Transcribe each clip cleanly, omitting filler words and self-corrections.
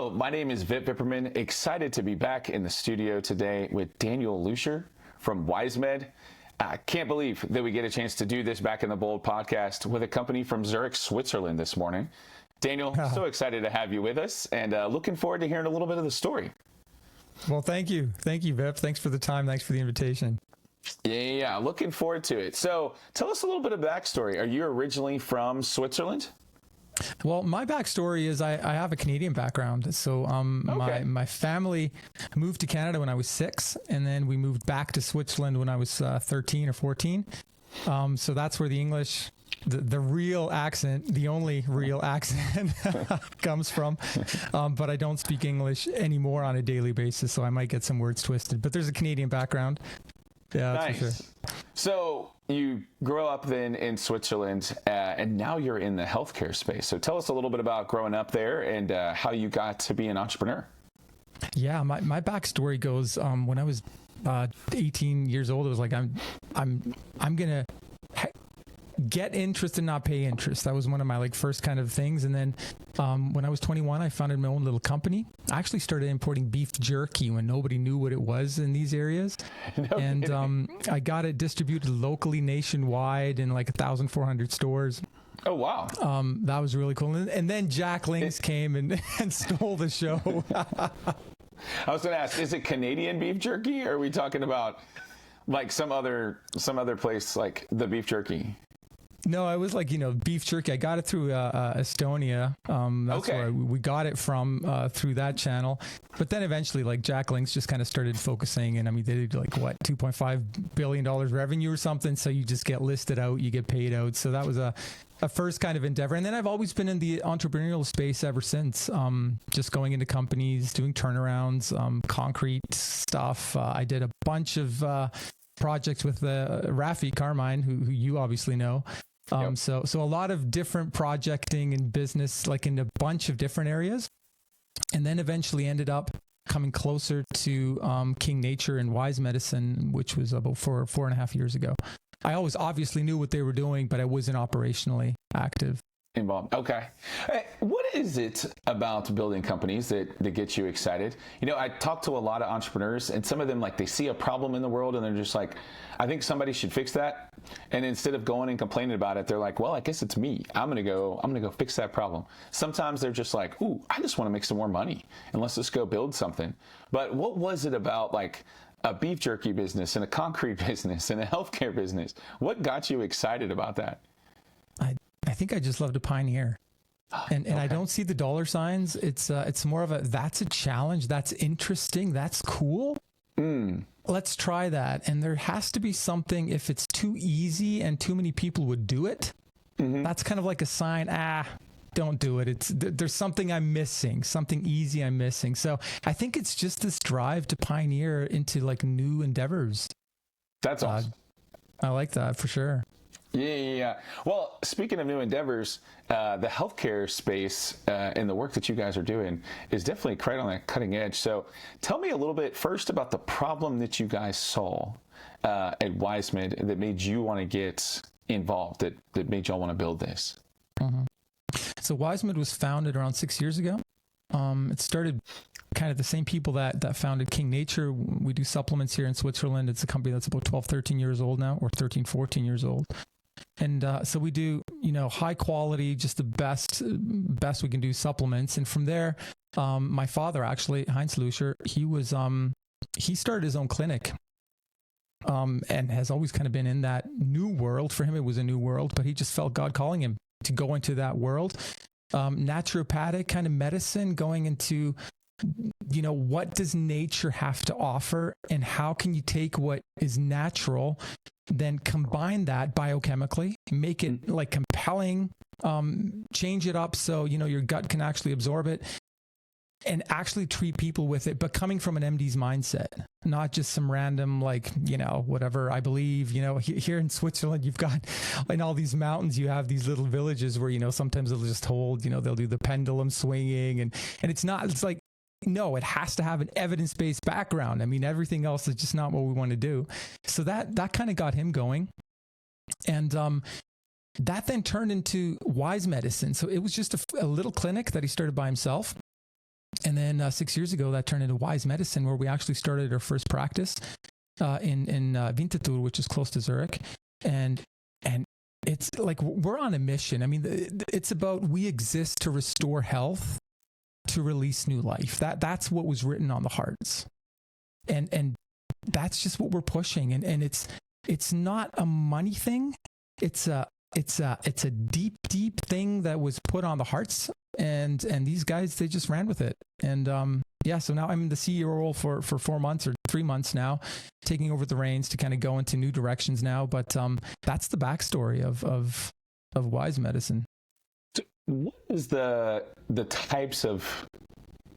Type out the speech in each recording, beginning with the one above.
Hello, my name is Vip Vipperman. Excited to be back in the studio today with Daniel Luescher from WiseMed. I can't believe that we get a chance to do this Back in the Bold podcast with a company from Zurich, Switzerland this morning. Daniel, so excited to have you with us and looking forward to hearing a little bit of the story. Well, thank you. Thank you, Vip. Thanks for the time. Thanks for the invitation. Yeah, looking forward to it. So tell us a little bit of backstory. Are you originally from Switzerland? Well, my backstory is I have a Canadian background. So my family moved to Canada when I was 6, and then we moved back to Switzerland when I was 13 or 14. So that's where the English, the real accent, the only real accent comes from. But I don't speak English anymore on a daily basis, so I might get some words twisted. But there's a Canadian background. Yeah, that's for sure. So you grow up then in Switzerland, and now you're in the healthcare space. So tell us a little bit about growing up there and how you got to be an entrepreneur. Yeah, my backstory goes when I was 18 years old. It was like I'm gonna get interest and not pay interest. That was one of my first kind of things. And then when I was 21, I founded my own little company. I actually started importing beef jerky when nobody knew what it was in these areas. I got it distributed locally nationwide in 1,400 stores. Oh, wow. That was really cool. And then Jack Links came and stole the show. I was going to ask, is it Canadian beef jerky, or are we talking about some other place like the beef jerky? No, it was beef jerky. I got it through Estonia. That's where we got it from through that channel. But then eventually, Jack Links just kind of started focusing, and they did $2.5 billion revenue or something. So you just get listed out, you get paid out. So that was a first kind of endeavor. And then I've always been in the entrepreneurial space ever since. Just going into companies, doing turnarounds, concrete stuff. I did a bunch of projects with Rafi Carmine, who you obviously know. Yep. So a lot of different projecting and business, in a bunch of different areas, and then eventually ended up coming closer to King Nature and Wise Medicine, which was about 4.5 years ago. I always obviously knew what they were doing, but I wasn't operationally active. Involved. Okay. Hey, what is it about building companies that gets you excited? I talk to a lot of entrepreneurs, and some of them, they see a problem in the world and they're just like, I think somebody should fix that. And instead of going and complaining about it, they're like, well, I guess it's me. I'm going to go fix that problem. Sometimes they're just like, ooh, I just want to make some more money and let's just go build something. But what was it about a beef jerky business and a concrete business and a healthcare business? What got you excited about that? I think I just love to pioneer. And I don't see the dollar signs. It's more of that's a challenge. That's interesting. That's cool. Let's try that. And there has to be something, if it's too easy and too many people would do it, that's kind of like a sign, don't do it. There's something I'm missing, something easy I'm missing. So I think it's just this drive to pioneer into new endeavors. That's awesome. I like that for sure. Yeah. Well, speaking of new endeavors, the healthcare space and the work that you guys are doing is definitely quite on the cutting edge. So tell me a little bit first about the problem that you guys saw at WiseMed that made you want to get involved, that made y'all want to build this. So WiseMed was founded around 6 years ago. It started kind of the same people that founded King Nature. We do supplements here in Switzerland. It's a company that's about 12, 13 years old now, or 13, 14 years old. And so we do, high quality, just the best we can do supplements. And from there, my father, actually, Heinz Luescher, he started his own clinic and has always kind of been in that new world. For him, it was a new world, but he just felt God calling him to go into that world. Naturopathic kind of medicine, going into, what does nature have to offer and how can you take what is natural, then combine that biochemically, make it compelling, change it up so, your gut can actually absorb it and actually treat people with it, but coming from an MD's mindset, not just some random, whatever. I believe, here in Switzerland, you've got in all these mountains, you have these little villages where, sometimes they'll just hold, they'll do the pendulum swinging and it's no, it has to have an evidence-based background. Everything else is just not what we want to do. So that kind of got him going. And that then turned into Wise Medicine. So it was just a little clinic that he started by himself. And then 6 years ago, that turned into Wise Medicine, where we actually started our first practice in Winterthur, which is close to Zurich. And it's like we're on a mission. I mean, it's about we exist to restore health, to release new life. That's what was written on the hearts. And that's just what we're pushing. And it's not a money thing. It's a deep thing that was put on the hearts. And these guys, they just ran with it. And so now I'm in the CEO role for 4 months or 3 months now, taking over the reins to kind of go into new directions now. But that's the backstory of Wise Medicine. So what is the types of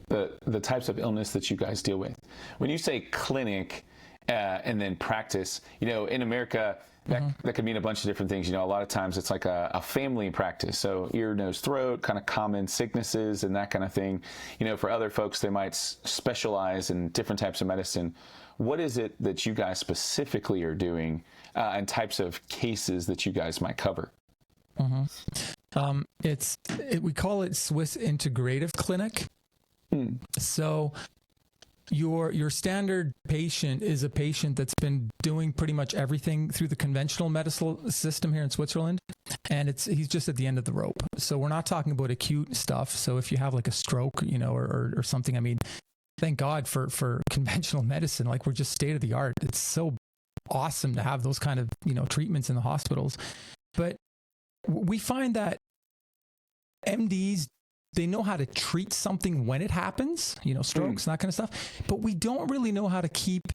the types of illness that you guys deal with? When you say clinic and then practice, in America, that could mean a bunch of different things. A lot of times it's like a family practice. So ear, nose, throat, kind of common sicknesses and that kind of thing. For other folks, they might specialize in different types of medicine. What is it that you guys specifically are doing and types of cases that you guys might cover? We call it Swiss Integrative Clinic. So your standard patient is a patient that's been doing pretty much everything through the conventional medical system here in Switzerland, and he's just at the end of the rope. So we're not talking about acute stuff. So if you have like a stroke, or something, I mean, thank God for conventional medicine. Like, we're just state of the art. It's so awesome to have those kind of, treatments in the hospitals. But we find that MDs, they know how to treat something when it happens, strokes and that kind of stuff, but we don't really know how to keep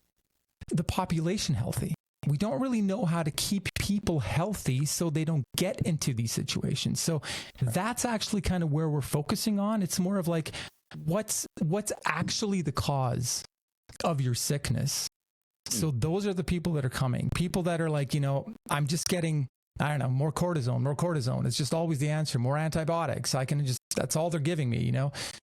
the population healthy. We don't really know how to keep people healthy so they don't get into these situations. So that's actually kind of where we're focusing on. It's more of like, what's actually the cause of your sickness? So those are the people that are coming. People that are like, I'm just getting, I don't know, more cortisone. It's just always the answer. More antibiotics. That's all they're giving me,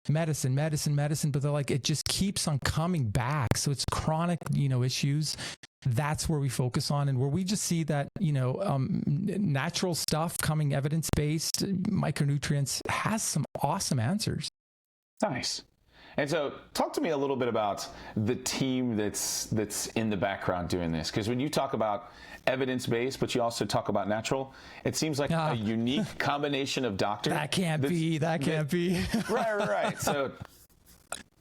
medicine. But they're like, it just keeps on coming back. So it's chronic, issues. That's where we focus on, and where we just see that, natural stuff coming, evidence-based, micronutrients has some awesome answers. Nice. And so talk to me a little bit about the team that's in the background doing this. Because when you talk about evidence-based, but you also talk about natural, it seems like a unique combination of doctors. That can't be. Right. So,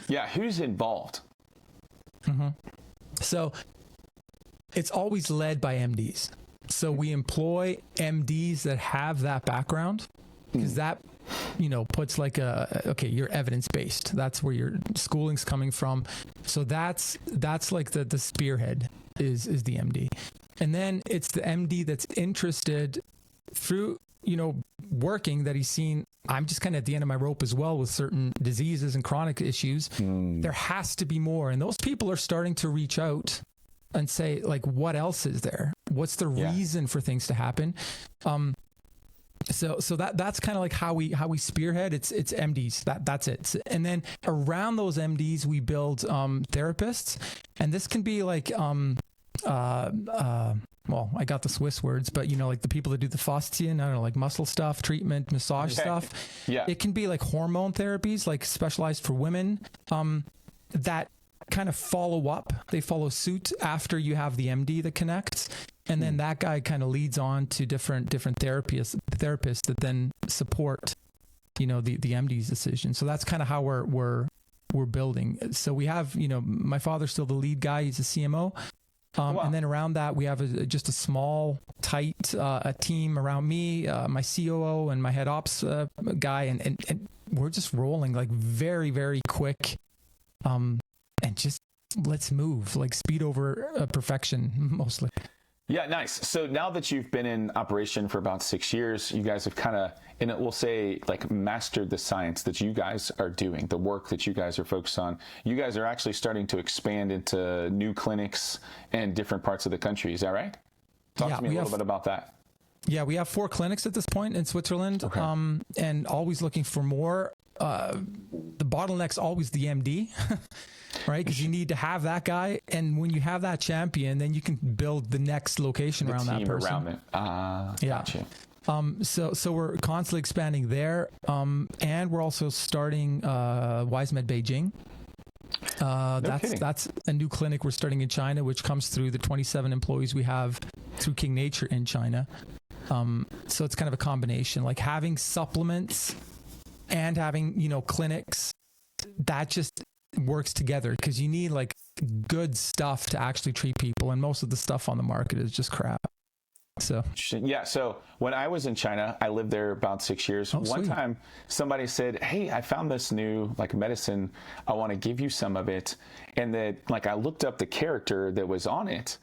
yeah, who's involved? So it's always led by MDs. So we employ MDs that have that background, because that, puts like you're evidence-based. That's where your schooling's coming from. So that's like the spearhead is the MD. And then it's the MD that's interested through, working, that he's seen, I'm just kind of at the end of my rope as well with certain diseases and chronic issues. There has to be more. And those people are starting to reach out and say, like, what else is there? What's the reason for things to happen? So that's kind of like how we spearhead. It's MDs. That's it. And then around those MDs, we build therapists, and this can be like well, I got the Swiss words, but like the people that do the Faszien, I don't know, like muscle stuff, treatment, massage stuff. Yeah. It can be like hormone therapies, like specialized for women, that kind of follow up. They follow suit after you have the MD that connects. And then that guy kind of leads on to different therapists that then support, the MD's decision. So that's kind of how we're building. So we have, my father's still the lead guy. He's a CMO. And then around that, we have just a small, tight a team around me, my COO and my head ops guy. And we're just rolling like very, very quick. And just let's move, like speed over perfection mostly. Yeah, nice. So now that you've been in operation for about 6 years, you guys have kind of, and we'll say, like, mastered the science that you guys are doing, the work that you guys are focused on. You guys are actually starting to expand into new clinics and different parts of the country. Is that right? Talk to me a little bit about that. Yeah, we have 4 clinics at this point in Switzerland, and always looking for more. The bottleneck's always the MD. Right? Because you need to have that guy. And when you have that champion, then you can build the next location around that person. Around it. Gotcha. So we're constantly expanding there. And we're also starting WiseMed Beijing. That's a new clinic we're starting in China, which comes through the 27 employees we have through King Nature in China. So it's kind of a combination, like having supplements and having, clinics that just works together, because you need like good stuff to actually treat people. And most of the stuff on the market is just crap. So yeah. So when I was in China, I lived there about 6 years. One time somebody said, "Hey, I found this new like medicine. I want to give you some of it." And that like I looked up the character that was on it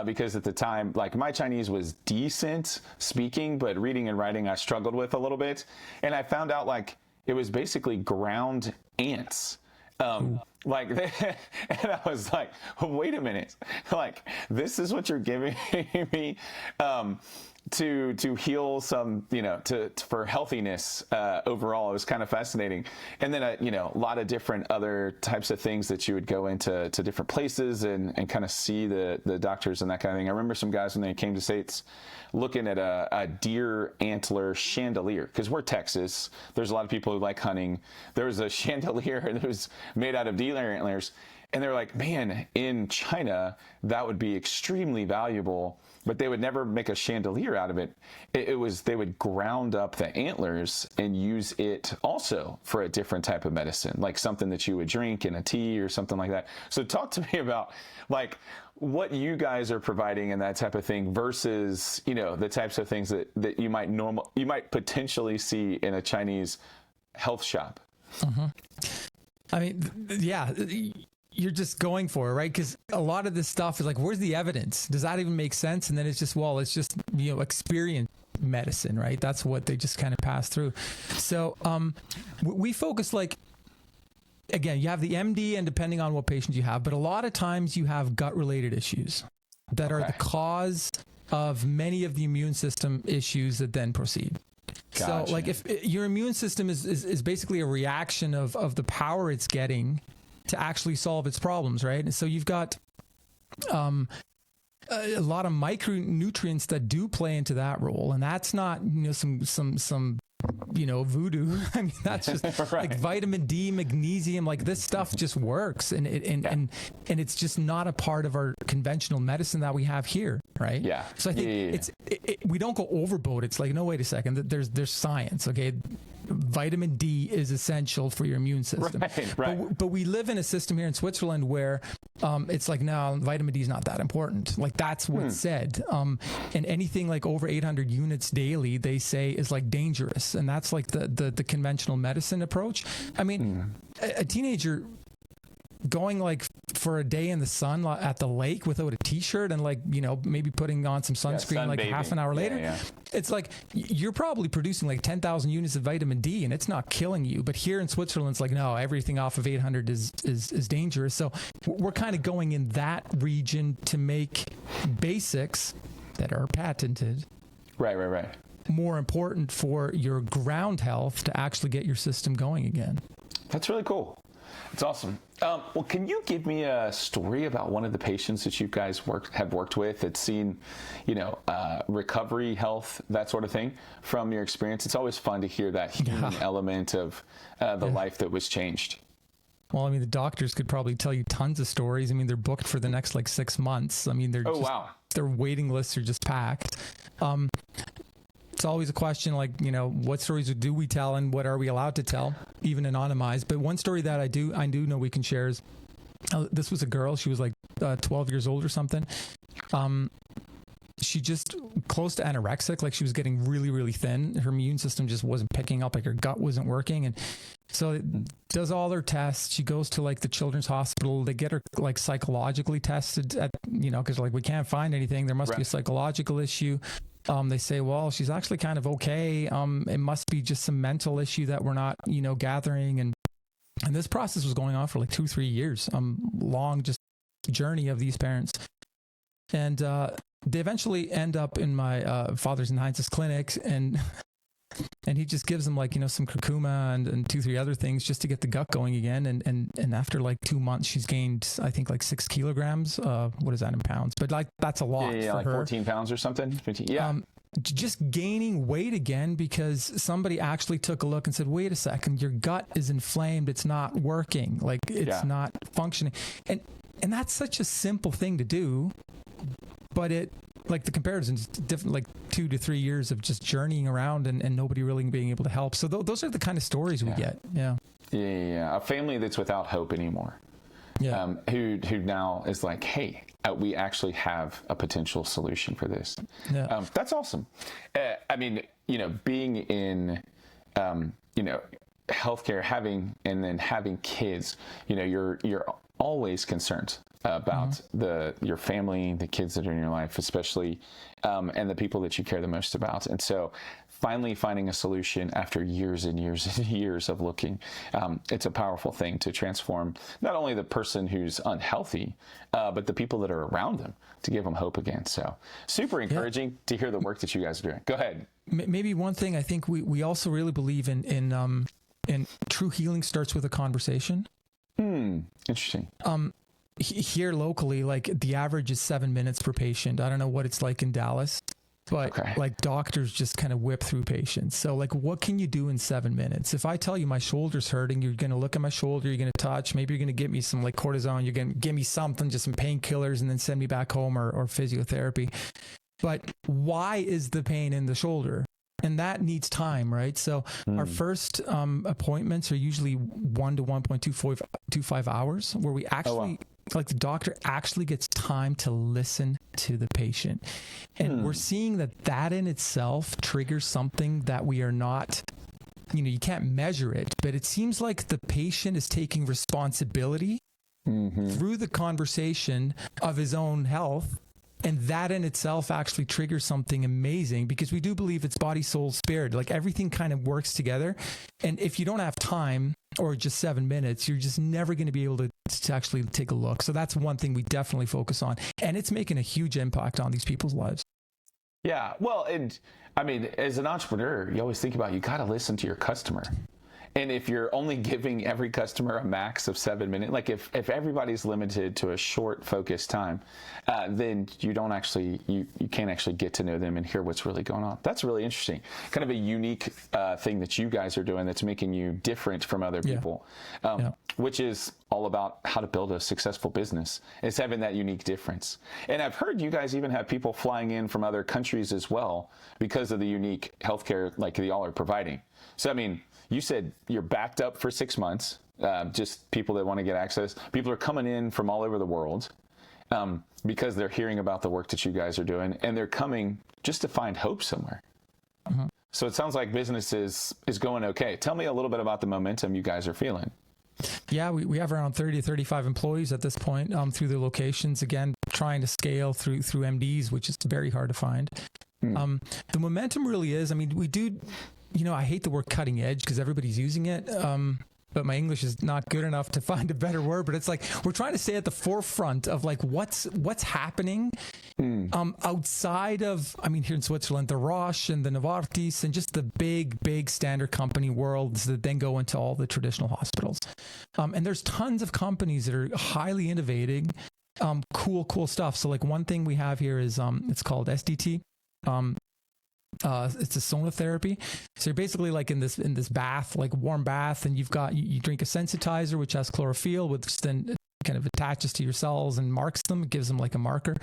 because at the time, like my Chinese was decent speaking, but reading and writing I struggled with a little bit. And I found out like it was basically ground ants. Like, and I was like, wait a minute, like, this is what you're giving me, to heal some, for healthiness, overall. It was kind of fascinating. And then, a lot of different other types of things that you would go into different places and kind of see the doctors and that kind of thing. I remember some guys when they came to States looking at a deer antler chandelier, because we're Texas. There's a lot of people who like hunting. There was a chandelier that was made out of deer antlers. And they were like, man, in China, that would be extremely valuable, but they would never make a chandelier out of it. They would ground up the antlers and use it also for a different type of medicine, like something that you would drink in a tea or something like that. So talk to me about like what you guys are providing and that type of thing versus, the types of things that you might potentially see in a Chinese health shop. Mm-hmm. I mean, yeah. You're just going for it, right? Because a lot of this stuff is like, where's the evidence? Does that even make sense? And then it's just, it's just, experience medicine, right? That's what they just kind of pass through. So we focus again, you have the MD and depending on what patient you have, but a lot of times you have gut-related issues that are the cause of many of the immune system issues that then proceed. Gotcha. So like if your immune system is basically a reaction of the power it's getting to actually solve its problems, right? And so you've got a lot of micronutrients that do play into that role, and that's not some voodoo. I mean, that's just like vitamin D, magnesium. Like this stuff just works, and it's just not a part of our conventional medicine that we have here, right? Yeah. So I think we don't go overboard. It's like, no, wait a second. There's science, okay? Vitamin D is essential for your immune system. Right. But we live in a system here in Switzerland where it's like, no, vitamin D is not that important. Like that's what's said. And anything like over 800 units daily, they say is like dangerous. And that's like the conventional medicine approach. I mean, a teenager going like for a day in the sun at the lake without a t-shirt and like, maybe putting on some sunscreen like half an hour later, it's like you're probably producing like 10,000 units of vitamin D and it's not killing you. But here in Switzerland, it's like, no, everything off of 800 is dangerous. So we're kind of going in that region to make basics that are patented. Right. More important for your ground health to actually get your system going again. That's really cool. It's awesome. Well, can you give me a story about one of the patients that you guys have worked with that's seen, recovery, health, that sort of thing from your experience? It's always fun to hear that human element of the life that was changed. Well, I mean, the doctors could probably tell you tons of stories. I mean, they're booked for the next 6 months. I mean, their waiting lists are just packed. It's always a question like, what stories do we tell and what are we allowed to tell, even anonymized? But one story that I do know we can share is this was a girl. She was like 12 years old or something. She just close to anorexic, like she was getting really, really thin. Her immune system just wasn't picking up, like her gut wasn't working. And so it does all her tests. She goes to like the children's hospital. They get her like psychologically tested at, cause like we can't find anything. There must be a psychological issue. They say, well, she's actually kind of okay. It must be just some mental issue that we're not, gathering. And this process was going on for like 2-3 years, long just journey of these parents. And they eventually end up in my father's and Heinz's clinic, and he just gives them like, some curcuma and 2-3 other things just to get the gut going again. And after like 2 months, she's gained, I think like 6 kilograms. What is that in pounds? But like, that's a lot for like her. 14 pounds or something. 15, just gaining weight again because somebody actually took a look and said, wait a second, your gut is inflamed. It's not working. Like it's not functioning. And that's such a simple thing to do, but like the comparison's different, like 2 to 3 years of just journeying around and nobody really being able to help. So those are the kind of stories we get. Yeah. A family that's without hope anymore. Yeah. Who now is like, hey, we actually have a potential solution for this. Yeah. That's awesome. I mean, being in, healthcare, having kids, you're always concerned about your family, the kids that are in your life, especially, and the people that you care the most about. And so finally finding a solution after years and years and years of looking, it's a powerful thing to transform not only the person who's unhealthy, but the people that are around them, to give them hope again. So super encouraging to hear the work that you guys are doing. Go ahead. Maybe one thing I think we also really believe in true healing starts with a conversation. Interesting. Here locally, like the average is 7 minutes per patient. I don't know what it's like in Dallas, but like doctors just kind of whip through patients. So like, what can you do in 7 minutes? If I tell you my shoulder's hurting, you're going to look at my shoulder, you're going to touch, maybe you're going to give me some like cortisone, you're going to give me something, just some painkillers, and then send me back home or physiotherapy. But why is the pain in the shoulder? And that needs time, right? So our first appointments are usually 1 to 1.25 hours, where we actually, like the doctor actually gets time to listen to the patient. And we're seeing that in itself triggers something that we are not, you can't measure it, but it seems like the patient is taking responsibility through the conversation of his own health. And that in itself actually triggers something amazing, because we do believe it's body, soul, spirit. Like everything kind of works together. And if you don't have time or just 7 minutes, you're just never going to be able to actually take a look. So that's one thing we definitely focus on. And it's making a huge impact on these people's lives. Yeah. Well, and I mean, as an entrepreneur, you always think about, you got to listen to your customer. And if you're only giving every customer a max of 7 minutes, like if everybody's limited to a short focused time, then you can't actually get to know them and hear what's really going on. That's really interesting. Kind of a unique thing that you guys are doing that's making you different from other people, which is all about how to build a successful business. It's having that unique difference. And I've heard you guys even have people flying in from other countries as well because of the unique healthcare like y'all are providing. So, I mean, you said you're backed up for 6 months, just people that want to get access. People are coming in from all over the world because they're hearing about the work that you guys are doing, and they're coming just to find hope somewhere. So it sounds like business is going okay. Tell me a little bit about the momentum you guys are feeling. Yeah, we have around 30 to 35 employees at this point through the locations, again, trying to scale through MDs, which is very hard to find. The momentum really is, I mean, we do... I hate the word cutting edge because everybody's using it. But my English is not good enough to find a better word, but it's like, we're trying to stay at the forefront of like, what's happening outside of, I mean, here in Switzerland, the Roche and the Novartis and just the big standard company worlds that then go into all the traditional hospitals. And there's tons of companies that are highly innovating, cool stuff. So like one thing we have here is, it's called SDT. It's a sonar therapy. So you're basically like in this bath, like warm bath, and you drink a sensitizer, which has chlorophyll, which then kind of attaches to your cells and marks them. It gives them like a marker.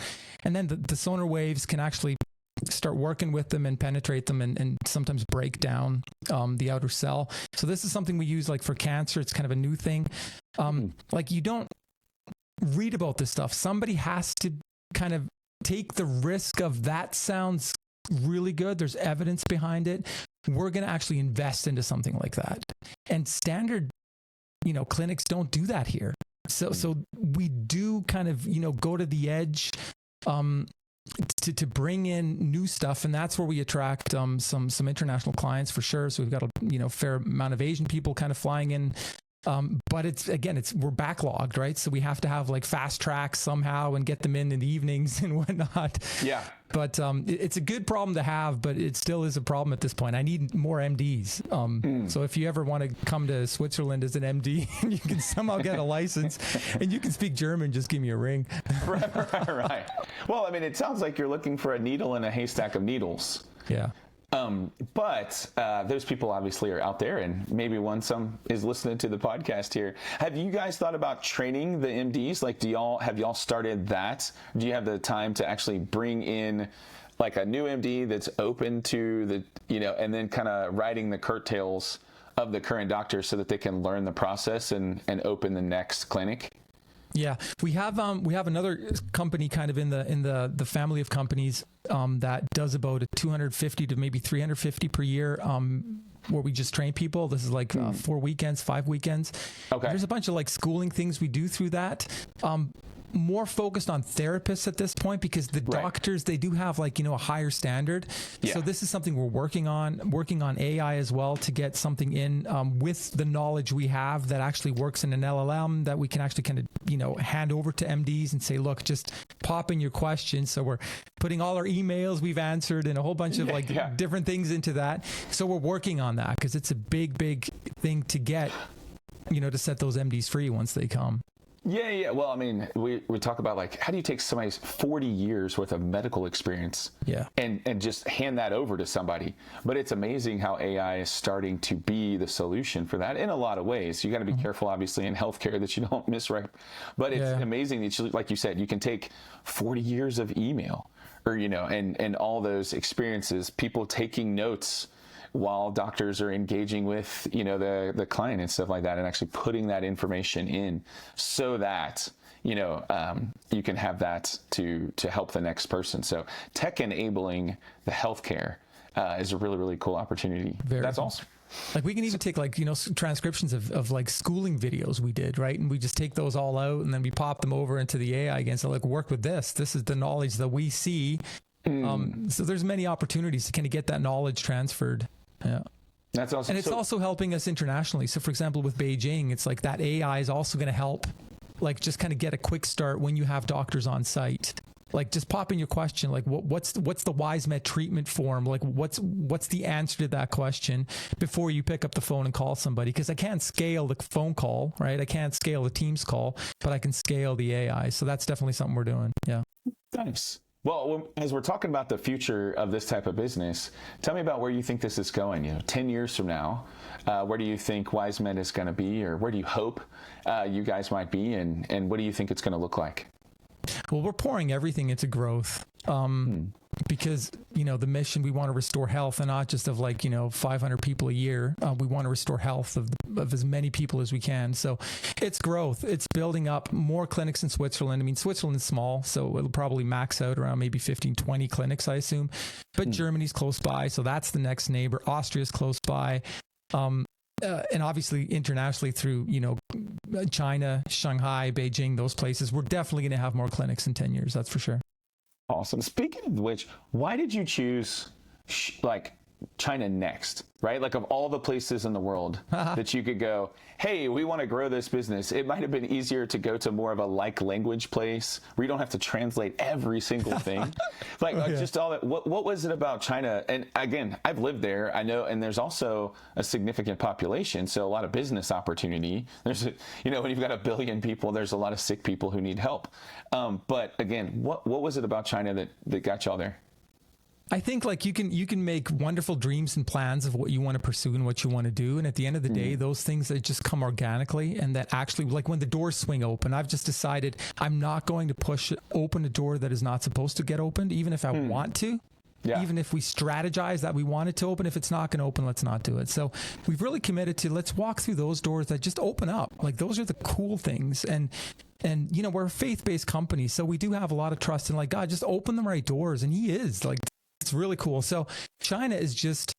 And then the sonar waves can actually start working with them and penetrate them and sometimes break down the outer cell. So this is something we use like for cancer. It's kind of a new thing. Like you don't read about this stuff. Somebody has to kind of take the risk of that sounds really good. There's evidence behind it. We're going to actually invest into something like that. And standard, clinics don't do that here. So we do kind of, go to the edge, to bring in new stuff. And that's where we attract, some international clients for sure. So we've got a, fair amount of Asian people kind of flying in. But we're backlogged, right? So we have to have like fast tracks somehow and get them in the evenings and whatnot. Yeah. But it's a good problem to have, but it still is a problem at this point. I need more MDs. So if you ever want to come to Switzerland as an MD and you can somehow get a license and you can speak German, just give me a ring. Right. Well, I mean, it sounds like you're looking for a needle in a haystack of needles. Yeah. But those people obviously are out there, and maybe some is listening to the podcast here. Have you guys thought about training the MDs? Like, have y'all started that? Do you have the time to actually bring in like a new MD that's open to and then kind of riding the curtails of the current doctors so that they can learn the process and open the next clinic? Yeah, we have another company kind of in the family of companies that does about a 250 to maybe 350 per year, where we just train people. This is like 4 weekends, 5 weekends. Okay. There's a bunch of like schooling things we do through that. More focused on therapists at this point, because the doctors, they do have like, a higher standard. Yeah. So this is something we're working on AI as well, to get something in with the knowledge we have that actually works in an LLM that we can actually kind of, hand over to MDs and say, look, just pop in your questions. So we're putting all our emails we've answered and a whole bunch of different things into that. So we're working on that, because it's a big thing to get, to set those MDs free once they come. Yeah. Well, I mean, we talk about like, how do you take somebody's 40 years worth of medical experience and just hand that over to somebody? But it's amazing how AI is starting to be the solution for that in a lot of ways. You got to be careful, obviously, in healthcare that you don't misrep. But it's amazing that, like you said, you can take 40 years of email or, and all those experiences, people taking notes while doctors are engaging with, the client and stuff like that, and actually putting that information in so that, you can have that to help the next person. So tech enabling the healthcare is a really, really cool opportunity. That's awesome. Like we can even take like, transcriptions of like schooling videos we did, right? And we just take those all out and then we pop them over into the AI again. So like, work with this. This is the knowledge that we see. So there's many opportunities to kind of get that knowledge transferred. Yeah. That's awesome. And it's also helping us internationally. So for example, with Beijing, it's like that AI is also going to help, like just kind of get a quick start when you have doctors on site. Like just pop in your question, like what's the WiseMed treatment form? Like what's the answer to that question before you pick up the phone and call somebody? Because I can't scale the phone call, right? I can't scale the Teams call, but I can scale the AI. So that's definitely something we're doing. Yeah. Nice. Well, as we're talking about the future of this type of business, tell me about where you think this is going. 10 years from now, where do you think WiseMed is going to be, or where do you hope you guys might be, and what do you think it's going to look like? Well, we're pouring everything into growth because, the mission, we want to restore health, and not just of like, 500 people a year. We want to restore health of as many people as we can. So it's growth. It's building up more clinics in Switzerland. I mean, Switzerland's small, so it'll probably max out around maybe 15, 20 clinics, I assume. But Germany's close by, so that's the next neighbor. Austria's close by. And obviously internationally through, China, Shanghai, Beijing, those places, we're definitely going to have more clinics in 10 years. That's for sure. Awesome. Speaking of which, why did you choose China next, right? Like of all the places in the world that you could go, hey, we want to grow this business. It might have been easier to go to more of a language place where you don't have to translate every single thing. Just all that. What was it about China? And again, I've lived there. I know, and there's also a significant population, so a lot of business opportunity. There's, when you've got 1 billion people, there's a lot of sick people who need help. But again, what was it about China that got y'all there? I think like you can make wonderful dreams and plans of what you want to pursue and what you want to do. And at the end of the day, those things that just come organically, and that actually, like when the doors swing open, I've just decided I'm not going to open a door that is not supposed to get opened, even if I want to. Yeah. Even if we strategize that we want it to open, if it's not going to open, let's not do it. So we've really committed to, let's walk through those doors that just open up. Like those are the cool things. And we're a faith-based company, so we do have a lot of trust in like, God, just open the right doors. And he is like, it's really cool. So China is just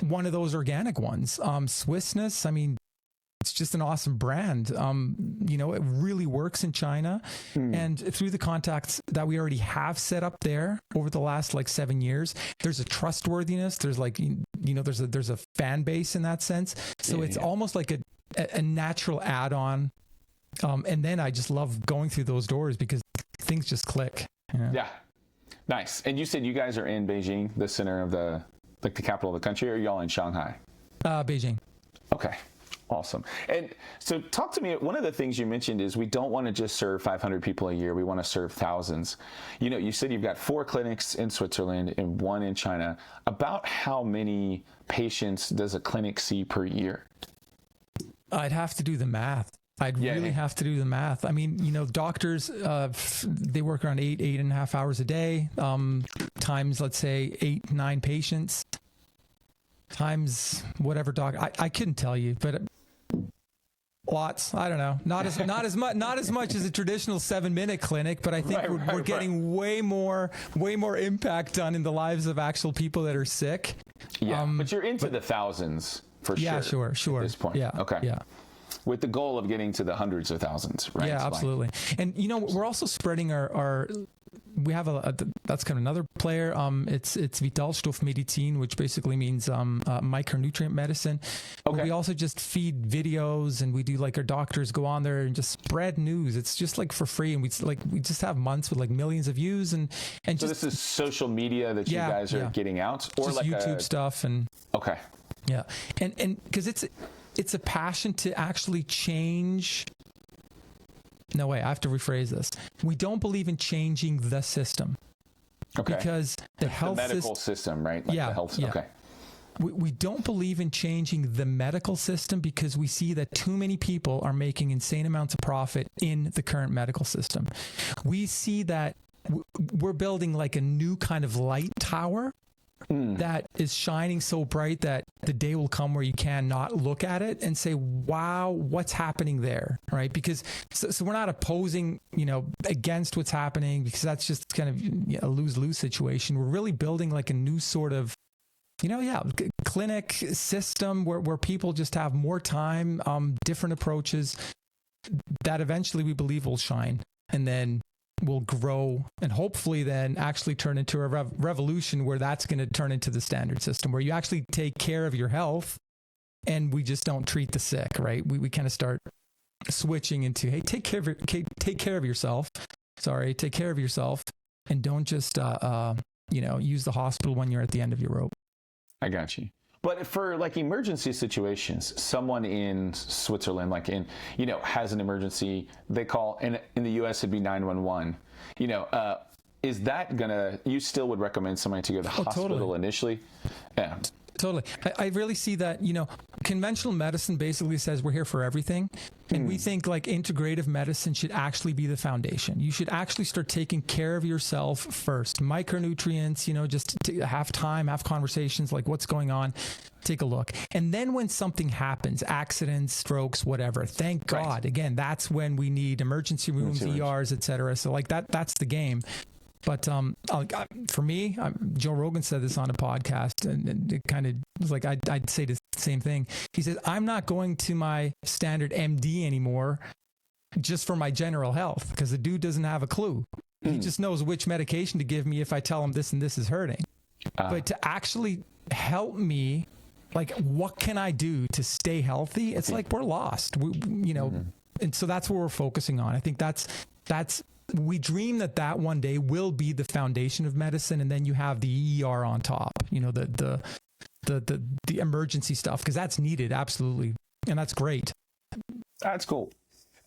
one of those organic ones. Swissness, I mean, it's just an awesome brand. It really works in China. And through the contacts that we already have set up there over the last 7 years, there's a trustworthiness. There's there's a fan base in that sense. So it's almost like a natural add-on. And then I just love going through those doors because things just click. Yeah. Nice. And you said you guys are in Beijing, the center of the capital of the country, or are y'all in Shanghai? Beijing. Okay. Awesome. And so talk to me, one of the things you mentioned is we don't want to just serve 500 people a year. We want to serve thousands. You know, you said you've got 4 clinics in Switzerland and 1 in China. About how many patients does a clinic see per year? I'd have to do the math. I'd really have to do the math. I mean, you know, doctors, they work around 8.5 hours a day, times, let's say 8, 9 patients, times whatever I couldn't tell you, but lots. I don't know. Not as much as a traditional 7-minute clinic, but I think we're getting way more impact done in the lives of actual people that are sick. Yeah, but you're into the thousands for sure. Yeah, sure. At this point. Yeah. Okay. Yeah. With the goal of getting to the hundreds of thousands, right? Yeah, absolutely. And you know, we're also spreading our we have that's kind of another player. It's Vitalstoffmedizin, which basically means micronutrient medicine. Okay. We also just feed videos, and we do like our doctors go on there and just spread news. It's just like for free, and we just have months with like millions of views and so just, this is social media that you guys are getting out, or just like YouTube stuff and okay. Yeah, and because it's a passion to actually change. No way, I have to rephrase this. We don't believe in changing the system. Okay. Because the medical system, right? Like the health. Okay. We don't believe in changing the medical system because we see that too many people are making insane amounts of profit in the current medical system. We see that we're building like a new kind of light tower that is shining so bright that the day will come where you cannot look at it and say, wow, what's happening there, right? Because so we're not opposing, you know, against what's happening, because that's just kind of a lose-lose situation. We're really building like a new sort of, you know, clinic system where people just have more time, different approaches that eventually we believe will shine. And then will grow and hopefully then actually turn into a revolution where that's going to turn into the standard system where you actually take care of your health and we just don't treat the sick, right? We kind of start switching into, hey, take care of yourself. Take care of yourself and don't just, you know, use the hospital when you're at the end of your rope. I got you. But for like emergency situations, someone in Switzerland, like you know, has an emergency, they call, in the US it'd be 911, you know, is that you still would recommend somebody to go to the hospital initially? Yeah. Totally. I really see that, you know, conventional medicine basically says we're here for everything. And we think like integrative medicine should actually be the foundation. You should actually start taking care of yourself first. Micronutrients, you know, just to have time, have conversations like what's going on, take a look. And then when something happens, accidents, strokes, whatever, thank God, again, that's when we need emergency rooms, ERs, et cetera. So like that's the game. But for me, Joe Rogan said this on a podcast, and it kind of was like I'd say the same thing. He says, I'm not going to my standard MD anymore just for my general health, because the dude doesn't have a clue. He just knows which medication to give me if I tell him this and this is hurting. But to actually help me, like, what can I do to stay healthy? It's like we're lost, you know, and so that's what we're focusing on. I think that's. We dream that one day will be the foundation of medicine, and then you have the ER on top, you know, the emergency stuff, because that's needed, absolutely, and that's great. That's cool.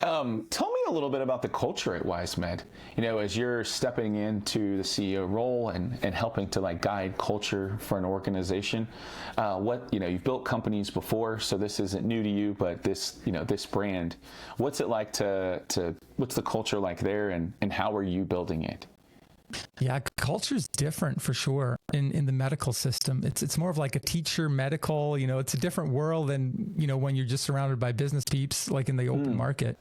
Tell me a little bit about the culture at WiseMed. You know, as you're stepping into the CEO role and helping to like guide culture for an organization, you've built companies before, so this isn't new to you, but this brand, what's it like what's the culture like there, and how are you building it? Yeah, culture is different for sure in the medical system. It's more of like a teacher medical, you know, it's a different world than, you know, when you're just surrounded by business peeps like in the open market.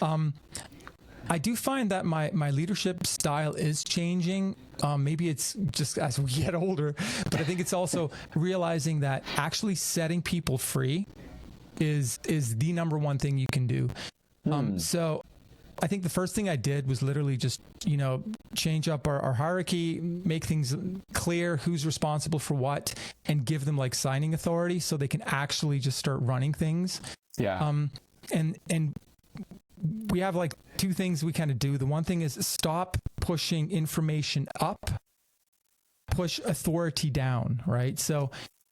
I do find that my leadership style is changing. Maybe it's just as we get older, but I think it's also realizing that actually setting people free is the number one thing you can do. So I think the first thing I did was literally just, you know, change up our hierarchy, make things clear who's responsible for what, and give them like signing authority so they can actually just start running things. Yeah. And we have like two things we kind of do. The one thing is stop pushing information up, push authority down, right? So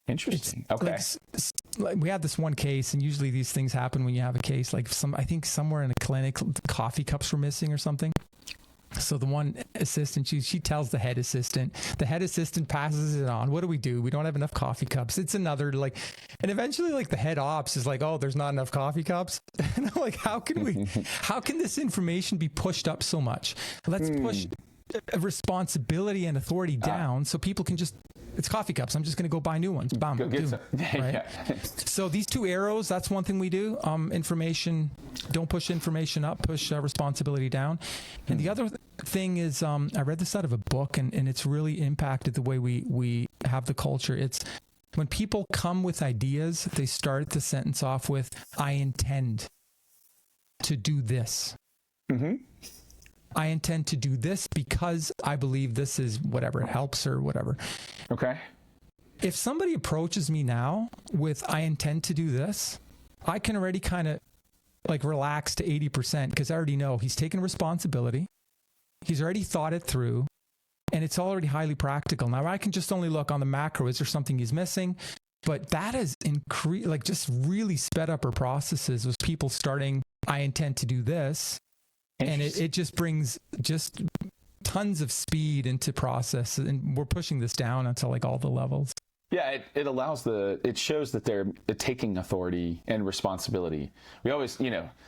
interesting. Okay. Like, like we had this one case, and usually these things happen when you have a case, like I think somewhere in a clinic, coffee cups were missing or something. So the one assistant, she tells the head assistant passes it on. What do? We don't have enough coffee cups. It's another and eventually like the head ops is like, oh, there's not enough coffee cups. And I'm like, how can this information be pushed up so much? Let's push responsibility and authority down so people can just, it's coffee cups. I'm just going to go buy new ones. Bam. Go get some. Right? Yeah. So these two arrows, that's one thing we do. Information, don't push information up, push responsibility down. And the other thing is, I read this out of a book, and it's really impacted the way we have the culture. It's when people come with ideas, they start the sentence off with, I intend to do this. Mm-hmm. I intend to do this because I believe this is whatever, it helps or whatever. Okay. If somebody approaches me now with, I intend to do this, I can already kind of like relax to 80% because I already know he's taken responsibility. He's already thought it through, and it's already highly practical. Now I can just only look on the macro. Is there something he's missing? But that has just really sped up our processes with people starting, I intend to do this. And it just brings just tons of speed into process, and we're pushing this down onto like all the levels. Yeah, it shows that they're taking authority and responsibility. We always,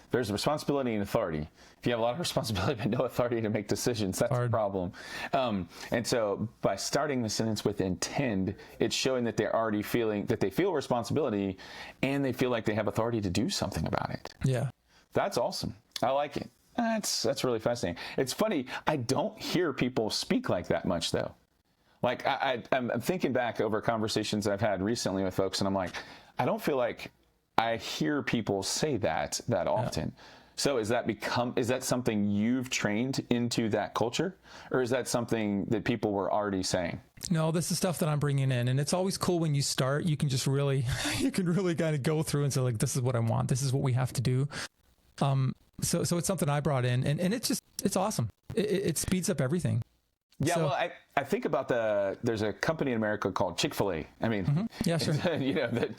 there's responsibility and authority. If you have a lot of responsibility but no authority to make decisions, that's a problem. And so by starting the sentence with intend, it's showing that they're already feeling that they feel responsibility and they feel like they have authority to do something about it. Yeah. That's awesome. I like it. That's really fascinating. It's funny. I don't hear people speak like that much, though. Like I'm thinking back over conversations I've had recently with folks, and I'm like, I don't feel like I hear people say that often. Yeah. So is that something you've trained into that culture, or is that something that people were already saying? No, this is stuff that I'm bringing in, and it's always cool when you start. You can just really kind of go through and say like, this is what I want. This is what we have to do. So it's something I brought in, and it's awesome. It speeds up everything. Yeah, well, I think about there's a company in America called Chick-fil-A. I mean, yeah, sure. The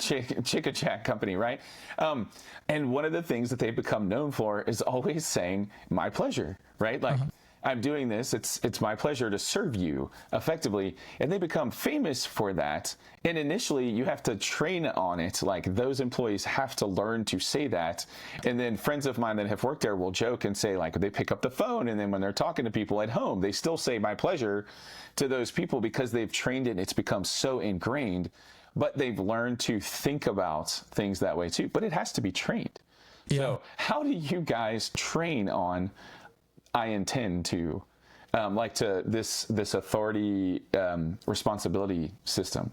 Chick-a-Chack company, right? And one of the things that they've become known for is always saying, my pleasure, right? Like, I'm doing this, it's my pleasure to serve you effectively. And they become famous for that. And initially you have to train on it. Like those employees have to learn to say that. And then friends of mine that have worked there will joke and say like they pick up the phone, and then when they're talking to people at home, they still say my pleasure to those people because they've trained it. It's become so ingrained, but they've learned to think about things that way too. But it has to be trained. Yeah. So how do you guys train on I intend to, this authority responsibility system?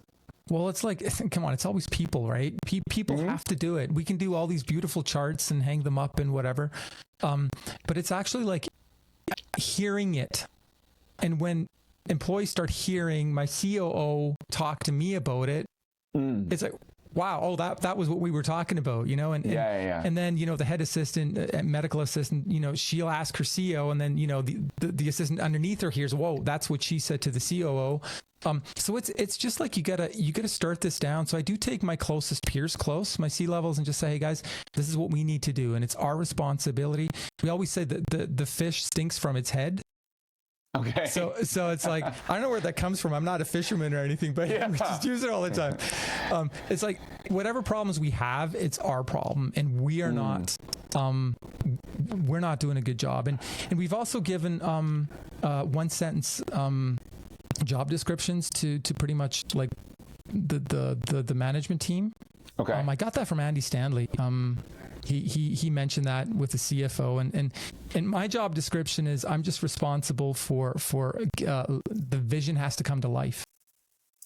Well, it's like, come on, it's always people, right? People have to do it. We can do all these beautiful charts and hang them up and whatever. But it's actually like hearing it. And when employees start hearing my COO talk to me about it, it's like, wow, that was what we were talking about, and and then, the head assistant, medical assistant, she'll ask her CEO, and then, the assistant underneath her hears, whoa, that's what she said to the COO. So it's just like you gotta start this down. So I do take my closest peers close, my C-levels, and just say, hey guys, this is what we need to do. And it's our responsibility. We always say that the fish stinks from its head. Okay. So it's like, I don't know where that comes from. I'm not a fisherman or anything, but we just use it all the time. It's like whatever problems we have, it's our problem, and we are not. We're not doing a good job, and we've also given one sentence job descriptions to pretty much like the management team. Okay. I got that from Andy Stanley. He mentioned that with the CFO, and my job description is I'm just responsible for the vision has to come to life.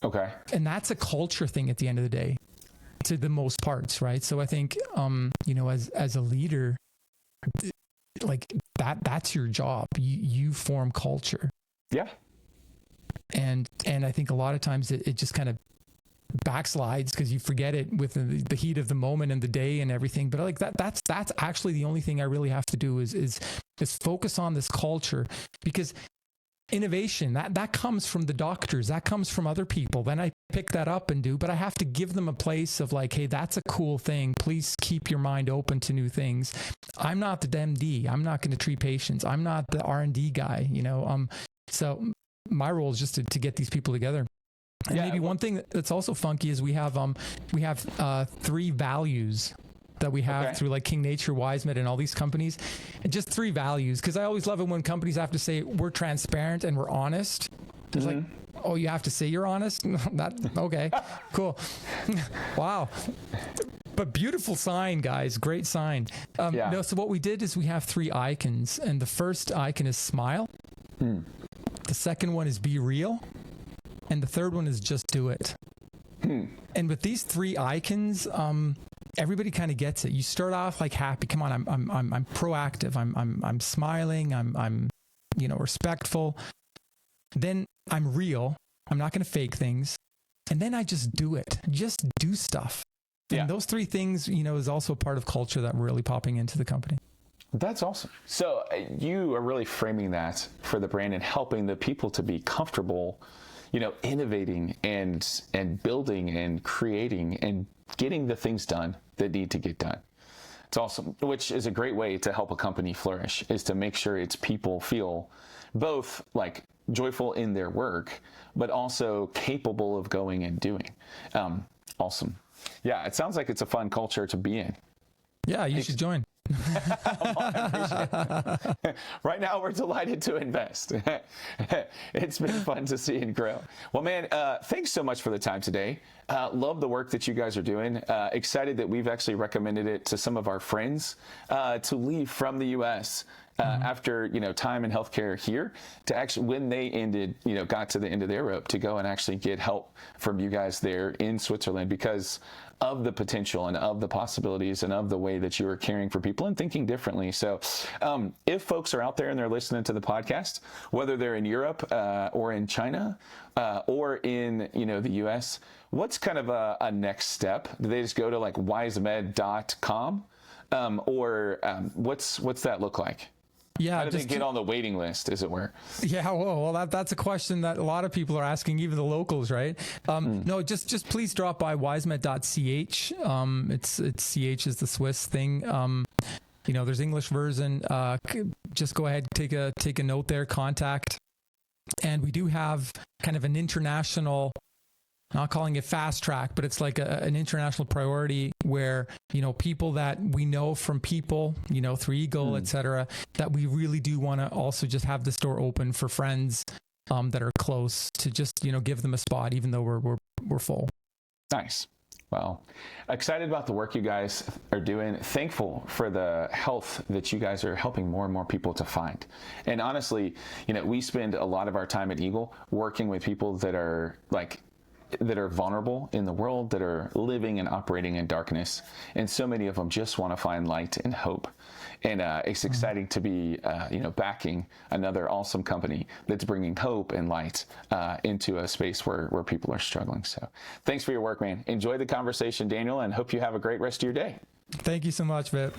Okay. And that's a culture thing at the end of the day, to the most parts, right? So I think as a leader, like that's your job. You form culture. Yeah. And I think a lot of times it just kind of backslides because you forget it with the heat of the moment and the day and everything. But like that's actually the only thing I really have to do is focus on this culture, because innovation, that comes from the doctors, that comes from other people. Then I pick that up and do, but I have to give them a place of like, hey, that's a cool thing. Please keep your mind open to new things. I'm not the MD. I'm not going to treat patients. I'm not the R&D guy, so my role is just to get these people together. And maybe one thing that's also funky is we have 3 values that we have through like King Nature, WiseMed, and all these companies, and just 3 values. Because I always love it when companies have to say we're transparent and we're honest. It's like, oh, you have to say you're honest? Okay, cool. Wow. But beautiful sign, guys. Great sign. So what we did is we have 3 icons, and the first icon is smile. The second one is be real. And the third one is just do it. And with these 3 icons, everybody kind of gets it. You start off like happy. Come on, I'm proactive. I'm smiling. I'm respectful. Then I'm real. I'm not going to fake things. And then I just do it. Just do stuff. And those 3 things, is also part of culture that we're really popping into the company. That's awesome. So you are really framing that for the brand and helping the people to be comfortable, innovating and building and creating and getting the things done that need to get done. It's awesome, which is a great way to help a company flourish, is to make sure its people feel both like joyful in their work, but also capable of going and doing. Awesome. Yeah, it sounds like it's a fun culture to be in. Yeah, you should join. Right now, we're delighted to invest. It's been fun to see and grow. Well, man, thanks so much for the time today. Love the work that you guys are doing. Excited that we've actually recommended it to some of our friends to leave from the U.S. After time in healthcare here, to actually, when they got to the end of their rope, to go and actually get help from you guys there in Switzerland, because of the potential and of the possibilities and of the way that you are caring for people and thinking differently. So if folks are out there and they're listening to the podcast, whether they're in Europe or in China or in the US, what's kind of a next step? Do they just go to like wisemed.com or what's that look like? Yeah, how do they get on the waiting list, as it were? Yeah, well, that's a question that a lot of people are asking, even the locals, right? No, just please drop by wisemed.ch. It's CH is the Swiss thing. There's English version. Just go ahead, take a note there, contact, and we do have kind of an international. Not calling it fast track, but it's like an international priority where, people that we know from people, through Eagle, et cetera, that we really do want to also just have this door open for friends that are close to just, give them a spot, even though we're full. Nice. Well, excited about the work you guys are doing. Thankful for the health that you guys are helping more and more people to find. And honestly, we spend a lot of our time at Eagle working with people that are vulnerable in the world, that are living and operating in darkness. And so many of them just want to find light and hope. And it's exciting to be, backing another awesome company that's bringing hope and light into a space where people are struggling. So thanks for your work, man. Enjoy the conversation, Daniel, and hope you have a great rest of your day. Thank you so much, Vip.